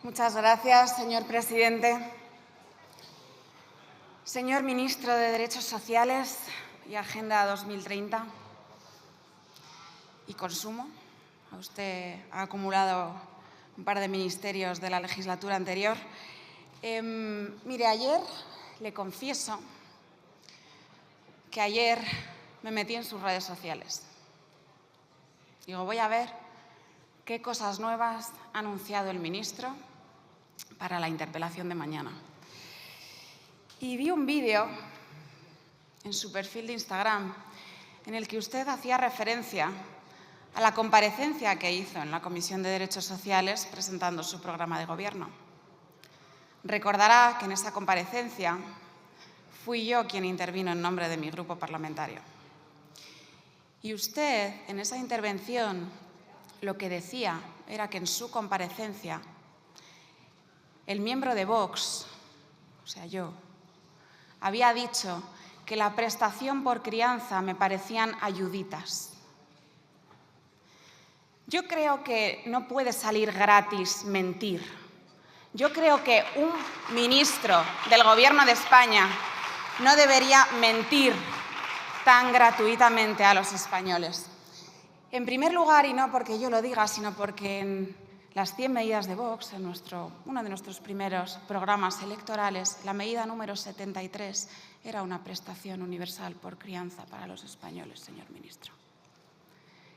Muchas gracias, señor presidente. Señor ministro de Derechos Sociales y Agenda 2030 y Consumo, usted ha acumulado un par de ministerios de la legislatura anterior. Mire, ayer le confieso que ayer me metí en sus redes sociales. Digo, voy a ver qué cosas nuevas ha anunciado el ministro para la interpelación de mañana. Y vi un vídeo en su perfil de Instagram en el que usted hacía referencia a la comparecencia que hizo en la Comisión de Derechos Sociales presentando su programa de gobierno. Recordará que en esa comparecencia fui yo quien intervino en nombre de mi grupo parlamentario. Y usted, en esa intervención, lo que decía era que en su comparecencia el miembro de Vox, o sea, yo, había dicho que la prestación por crianza me parecían ayuditas. Yo creo que no puede salir gratis mentir. Yo creo que un ministro del Gobierno de España no debería mentir tan gratuitamente a los españoles. En primer lugar, y no porque yo lo diga, sino porque en las 100 medidas de Vox, en uno de nuestros primeros programas electorales, la medida número 73 era una prestación universal por crianza para los españoles, señor ministro.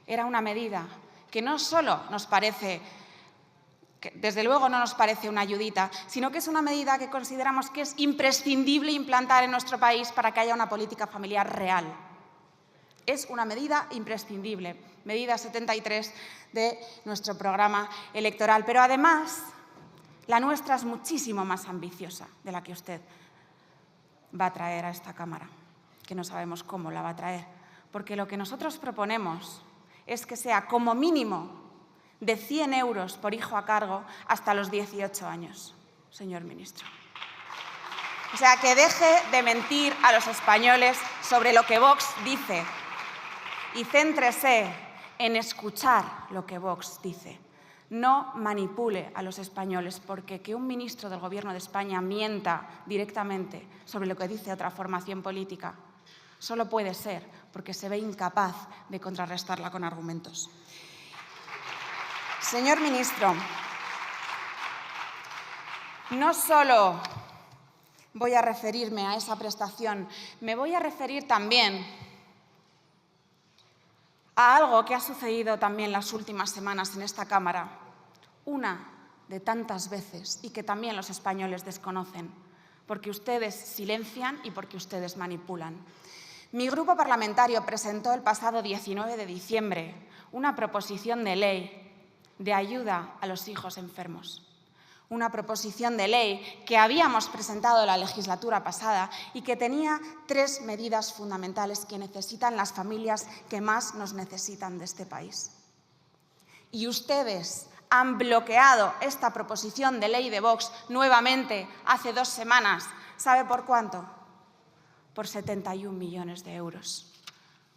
Era una medida que no solo nos parece, que desde luego no nos parece una ayudita, sino que es una medida que consideramos que es imprescindible implantar en nuestro país para que haya una política familiar real. Es una medida imprescindible, medida 73 de nuestro programa electoral. Pero además, la nuestra es muchísimo más ambiciosa de la que usted va a traer a esta Cámara, que no sabemos cómo la va a traer, porque lo que nosotros proponemos es que sea como mínimo de 100 euros por hijo a cargo hasta los 18 años, señor ministro. O sea, que deje de mentir a los españoles sobre lo que Vox dice y céntrese en escuchar lo que Vox dice. No manipule a los españoles, porque que un ministro del Gobierno de España mienta directamente sobre lo que dice otra formación política solo puede ser porque se ve incapaz de contrarrestarla con argumentos. Señor ministro, no solo voy a referirme a esa prestación, me voy a referir también a algo que ha sucedido también las últimas semanas en esta Cámara, una de tantas veces y que también los españoles desconocen, porque ustedes silencian y porque ustedes manipulan. Mi grupo parlamentario presentó el pasado 19 de diciembre una proposición de ley de ayuda a los hijos enfermos. Una proposición de ley que habíamos presentado la legislatura pasada y que tenía 3 medidas fundamentales que necesitan las familias que más nos necesitan de este país. Y ustedes han bloqueado esta proposición de ley de Vox nuevamente hace 2 semanas. ¿Sabe por cuánto? Por 71 millones de euros.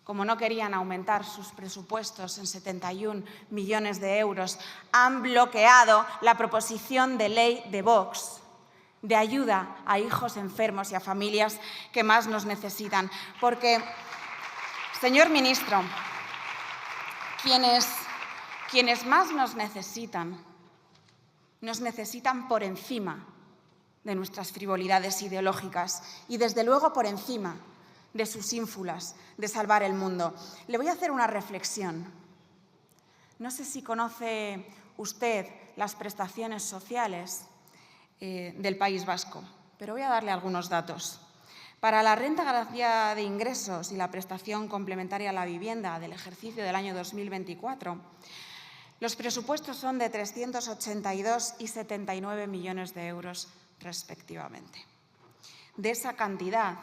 Como no querían aumentar sus presupuestos en 71 millones de euros, han bloqueado la proposición de ley de Vox de ayuda a hijos enfermos y a familias que más nos necesitan. Porque, señor ministro, quienes más nos necesitan por encima de nuestras frivolidades ideológicas y, desde luego, por encima de sus ínfulas de salvar el mundo. Le voy a hacer una reflexión. No sé si conoce usted las prestaciones sociales del País Vasco, pero voy a darle algunos datos. Para la renta de garantía de ingresos y la prestación complementaria a la vivienda del ejercicio del año 2024, los presupuestos son de 382 y 79 millones de euros respectivamente. De esa cantidad,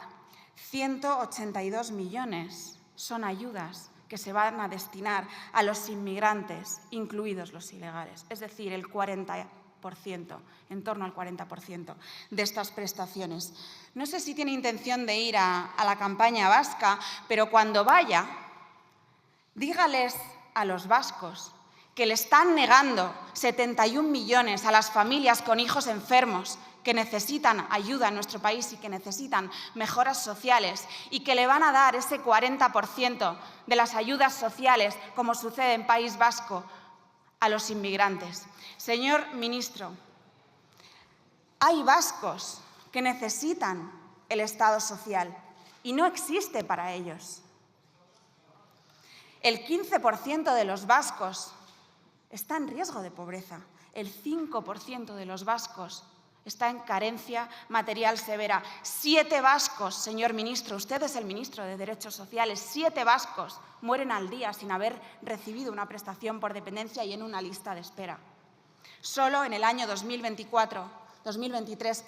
182 millones son ayudas que se van a destinar a los inmigrantes, incluidos los ilegales, es decir, el 40%, en torno al 40% de estas prestaciones. No sé si tiene intención de ir a la campaña vasca, pero cuando vaya, dígales a los vascos que le están negando 71 millones a las familias con hijos enfermos que necesitan ayuda en nuestro país y que necesitan mejoras sociales, y que le van a dar ese 40% de las ayudas sociales, como sucede en País Vasco, a los inmigrantes. Señor ministro, hay vascos que necesitan el Estado social y no existe para ellos. El 15% de los vascos está en riesgo de pobreza. El 5% de los vascos está en carencia material severa. 7 vascos, señor ministro, usted es el ministro de Derechos Sociales, 7 vascos mueren al día sin haber recibido una prestación por dependencia y en una lista de espera. Solo en el año 2023,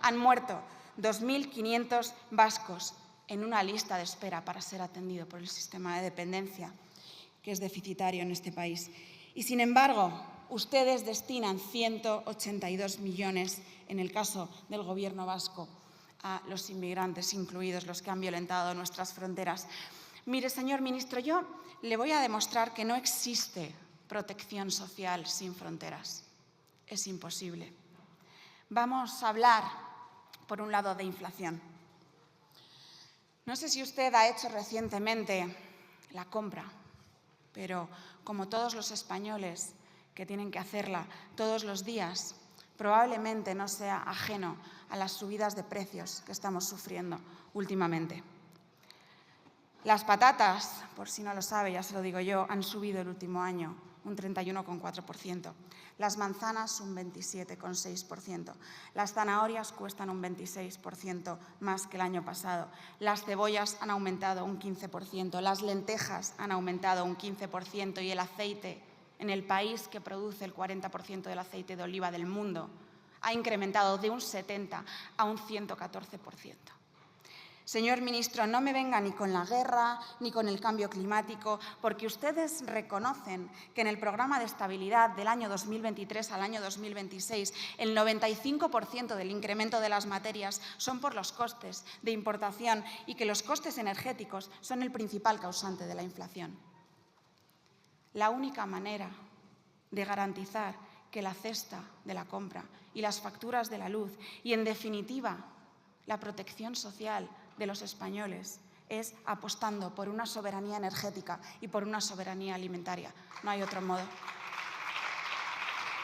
han muerto 2.500 vascos en una lista de espera para ser atendido por el sistema de dependencia, que es deficitario en este país. Y, sin embargo, ustedes destinan 182 millones, en el caso del Gobierno vasco, a los inmigrantes, incluidos los que han violentado nuestras fronteras. Mire, señor ministro, yo le voy a demostrar que no existe protección social sin fronteras. Es imposible. Vamos a hablar, por un lado, de inflación. No sé si usted ha hecho recientemente la compra, pero como todos los españoles que tienen que hacerla todos los días, probablemente no sea ajeno a las subidas de precios que estamos sufriendo últimamente. Las patatas, por si no lo sabe, ya se lo digo yo, han subido el último año un 31,4%. Las manzanas un 27,6%. Las zanahorias cuestan un 26% más que el año pasado. Las cebollas han aumentado un 15%. Las lentejas han aumentado un 15%. Y el aceite, en el país que produce el 40% del aceite de oliva del mundo, ha incrementado de un 70% a un 114%. Señor ministro, no me venga ni con la guerra ni con el cambio climático, porque ustedes reconocen que en el programa de estabilidad del año 2023 al año 2026 el 95% del incremento de las materias son por los costes de importación y que los costes energéticos son el principal causante de la inflación. La única manera de garantizar que la cesta de la compra y las facturas de la luz y, en definitiva, la protección social de los españoles es apostando por una soberanía energética y por una soberanía alimentaria. No hay otro modo.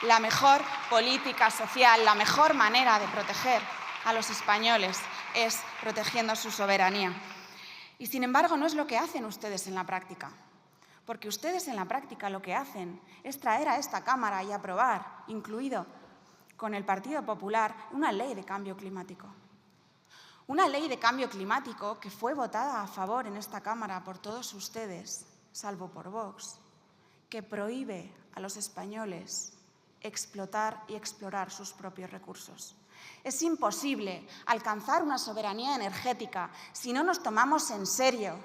La mejor política social, la mejor manera de proteger a los españoles es protegiendo su soberanía. Y, sin embargo, no es lo que hacen ustedes en la práctica, porque ustedes en la práctica lo que hacen es traer a esta Cámara y aprobar, incluido con el Partido Popular, una ley de cambio climático. Una ley de cambio climático que fue votada a favor en esta Cámara por todos ustedes, salvo por Vox, que prohíbe a los españoles explotar y explorar sus propios recursos. Es imposible alcanzar una soberanía energética si no nos tomamos en serio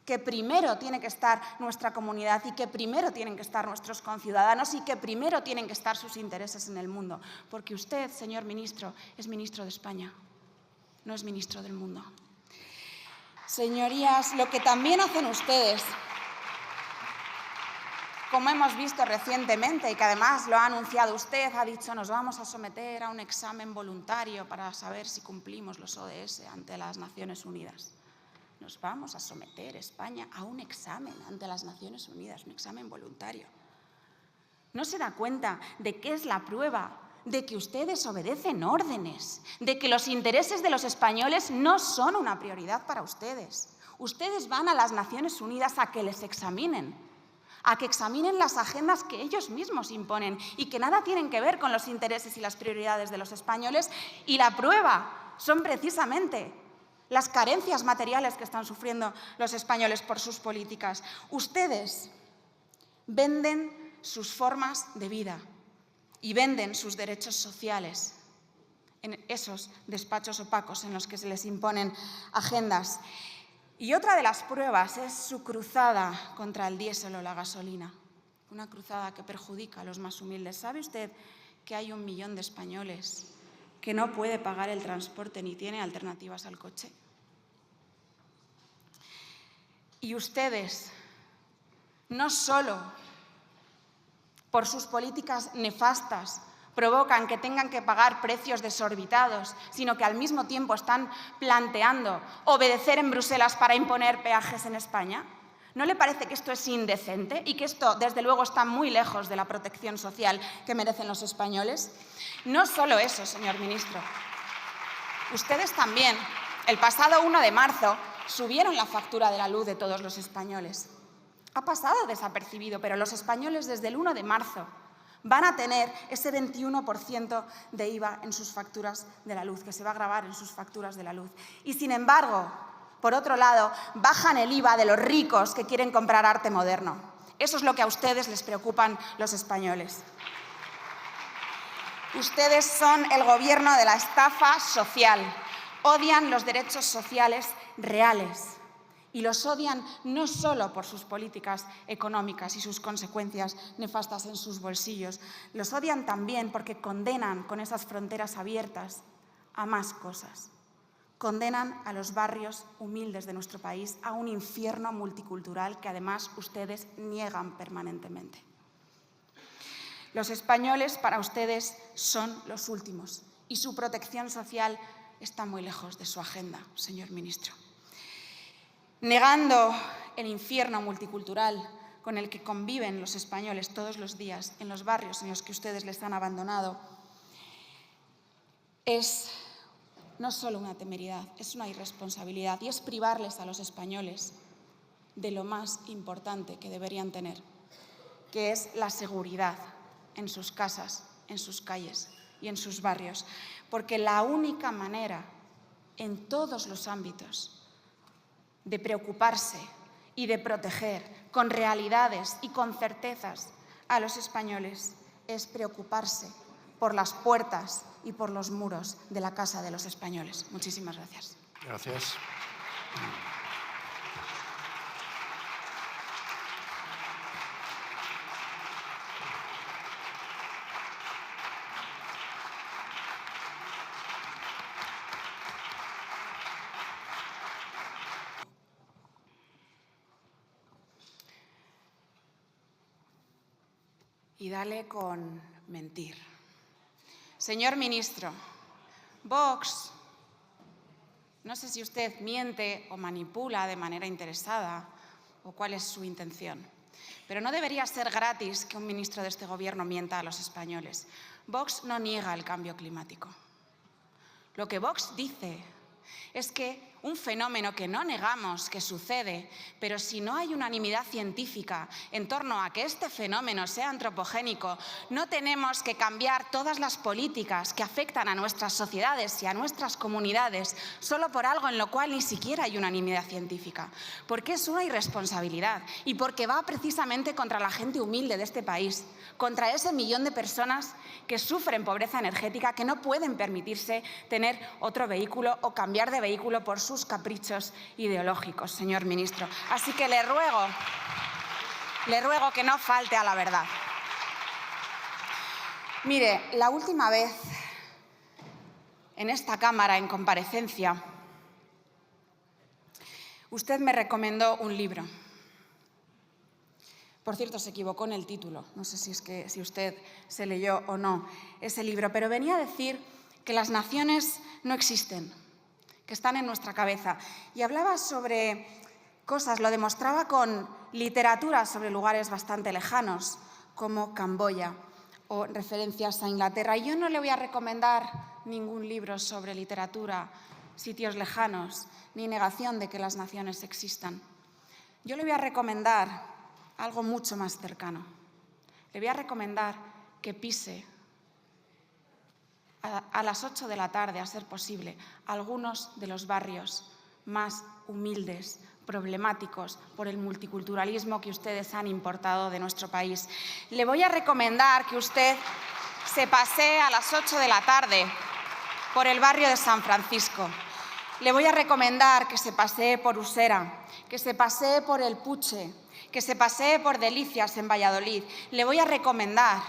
que primero tiene que estar nuestra comunidad y que primero tienen que estar nuestros conciudadanos y que primero tienen que estar sus intereses en el mundo. Porque usted, señor ministro, es ministro de España. No es ministro del mundo. Señorías, lo que también hacen ustedes, como hemos visto recientemente y que además lo ha anunciado usted, ha dicho nos vamos a someter a un examen voluntario para saber si cumplimos los ODS ante las Naciones Unidas. Nos vamos a someter, España, a un examen ante las Naciones Unidas, un examen voluntario. ¿No se da cuenta de qué es la prueba de que ustedes obedecen órdenes, de que los intereses de los españoles no son una prioridad para ustedes? Ustedes van a las Naciones Unidas a que les examinen, a que examinen las agendas que ellos mismos imponen y que nada tienen que ver con los intereses y las prioridades de los españoles, y la prueba son precisamente las carencias materiales que están sufriendo los españoles por sus políticas. Ustedes venden sus formas de vida y venden sus derechos sociales en esos despachos opacos en los que se les imponen agendas. Y otra de las pruebas es su cruzada contra el diésel o la gasolina, una cruzada que perjudica a los más humildes. ¿Sabe usted que hay 1 millón de españoles que no puede pagar el transporte ni tiene alternativas al coche? Y ustedes no solo por sus políticas nefastas, provocan que tengan que pagar precios desorbitados, sino que al mismo tiempo están planteando obedecer en Bruselas para imponer peajes en España? ¿No le parece que esto es indecente y que esto, desde luego, está muy lejos de la protección social que merecen los españoles? No solo eso, señor ministro. Ustedes también, el pasado 1 de marzo, subieron la factura de la luz de todos los españoles. Ha pasado desapercibido, pero los españoles desde el 1 de marzo van a tener ese 21% de IVA en sus facturas de la luz, que se va a gravar en sus facturas de la luz. Y, sin embargo, por otro lado, bajan el IVA de los ricos que quieren comprar arte moderno. Eso es lo que a ustedes les preocupan los españoles. Ustedes son el gobierno de la estafa social. Odian los derechos sociales reales. Y los odian no solo por sus políticas económicas y sus consecuencias nefastas en sus bolsillos. Los odian también porque condenan con esas fronteras abiertas a más cosas. Condenan a los barrios humildes de nuestro país a un infierno multicultural que además ustedes niegan permanentemente. Los españoles para ustedes son los últimos y su protección social está muy lejos de su agenda, señor ministro. Negando el infierno multicultural con el que conviven los españoles todos los días en los barrios en los que ustedes les han abandonado, es no solo una temeridad, es una irresponsabilidad y es privarles a los españoles de lo más importante que deberían tener, que es la seguridad en sus casas, en sus calles y en sus barrios. Porque la única manera, en todos los ámbitos, de preocuparse y de proteger con realidades y con certezas a los españoles es preocuparse por las puertas y por los muros de la casa de los españoles. Muchísimas gracias. Gracias. Y dale con mentir. Señor ministro, Vox, no sé si usted miente o manipula de manera interesada o cuál es su intención, pero no debería ser gratis que un ministro de este gobierno mienta a los españoles. Vox no niega el cambio climático. Lo que Vox dice es que un fenómeno que no negamos que sucede, pero si no hay unanimidad científica en torno a que este fenómeno sea antropogénico, no tenemos que cambiar todas las políticas que afectan a nuestras sociedades y a nuestras comunidades solo por algo en lo cual ni siquiera hay unanimidad científica, porque es una irresponsabilidad y porque va precisamente contra la gente humilde de este país, contra ese millón de personas que sufren pobreza energética, que no pueden permitirse tener otro vehículo o cambiar de vehículo por sus caprichos ideológicos, señor ministro. Así que le ruego que no falte a la verdad. Mire, la última vez en esta Cámara, en comparecencia, usted me recomendó un libro. Por cierto, se equivocó en el título. No sé si usted se leyó o no ese libro, pero venía a decir que las naciones no existen, que están en nuestra cabeza. Y hablaba sobre cosas, lo demostraba con literatura sobre lugares bastante lejanos, como Camboya, o referencias a Inglaterra. Y yo no le voy a recomendar ningún libro sobre literatura, sitios lejanos, ni negación de que las naciones existan. Yo le voy a recomendar algo mucho más cercano. Le voy a recomendar que pise a las 8 de la tarde, a ser posible, algunos de los barrios más humildes, problemáticos por el multiculturalismo que ustedes han importado de nuestro país. Le voy a recomendar que usted se pasee a las 8 de la tarde por el barrio de San Francisco. Le voy a recomendar que se pasee por Usera, que se pasee por El Puche, que se pasee por Delicias en Valladolid. Le voy a recomendar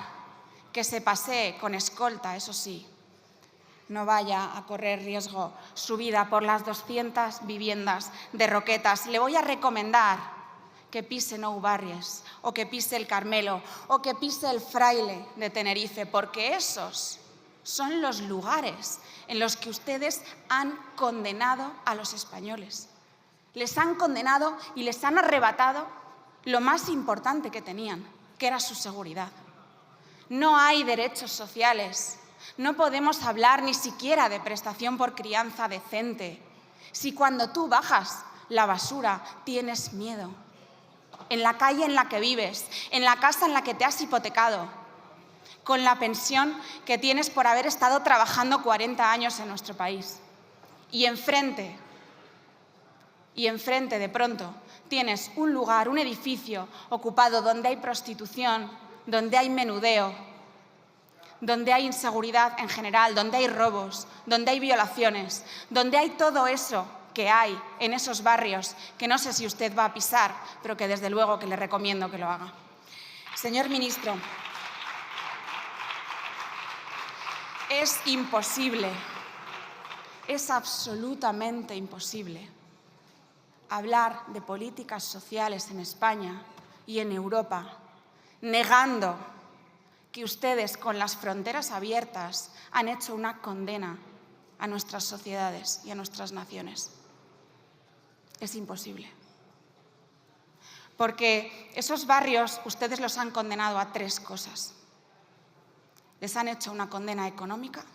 que se pasee con escolta, eso sí. No vaya a correr riesgo su vida por las 200 viviendas de Roquetas. Le voy a recomendar que pise Nou Barrios, o que pise el Carmelo, o que pise el Fraile de Tenerife, porque esos son los lugares en los que ustedes han condenado a los españoles. Les han condenado y les han arrebatado lo más importante que tenían, que era su seguridad. No hay derechos sociales. No podemos hablar ni siquiera de prestación por crianza decente. Si cuando tú bajas la basura tienes miedo, en la calle en la que vives, en la casa en la que te has hipotecado, con la pensión que tienes por haber estado trabajando 40 años en nuestro país. Y enfrente de pronto tienes un lugar, un edificio ocupado donde hay prostitución, donde hay menudeo, donde hay inseguridad en general, donde hay robos, donde hay violaciones, donde hay todo eso que hay en esos barrios que no sé si usted va a pisar, pero que desde luego que le recomiendo que lo haga. Señor ministro, es imposible, es absolutamente imposible hablar de políticas sociales en España y en Europa negando que ustedes con las fronteras abiertas han hecho una condena a nuestras sociedades y a nuestras naciones. Es imposible. Porque esos barrios ustedes los han condenado a 3 cosas. Les han hecho una condena económica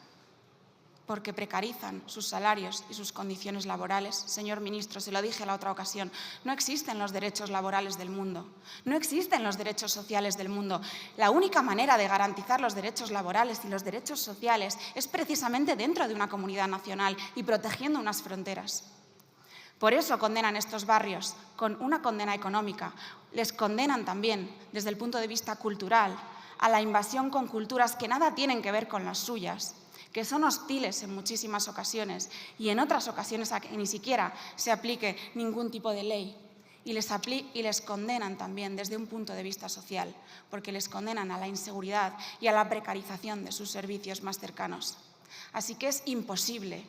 porque precarizan sus salarios y sus condiciones laborales. Señor ministro, se lo dije en la otra ocasión, no existen los derechos laborales del mundo, no existen los derechos sociales del mundo. La única manera de garantizar los derechos laborales y los derechos sociales es precisamente dentro de una comunidad nacional y protegiendo unas fronteras. Por eso condenan estos barrios con una condena económica. Les condenan también, desde el punto de vista cultural, a la invasión con culturas que nada tienen que ver con las suyas, que son hostiles en muchísimas ocasiones y en otras ocasiones a que ni siquiera se aplique ningún tipo de ley. Y les condenan también desde un punto de vista social, porque les condenan a la inseguridad y a la precarización de sus servicios más cercanos. Así que es imposible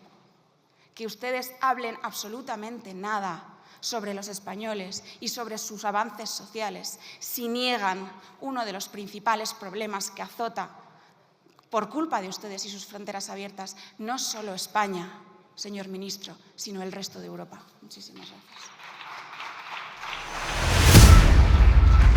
que ustedes hablen absolutamente nada sobre los españoles y sobre sus avances sociales si niegan uno de los principales problemas que azota por culpa de ustedes y sus fronteras abiertas, no solo España, señor ministro, sino el resto de Europa. Muchísimas gracias.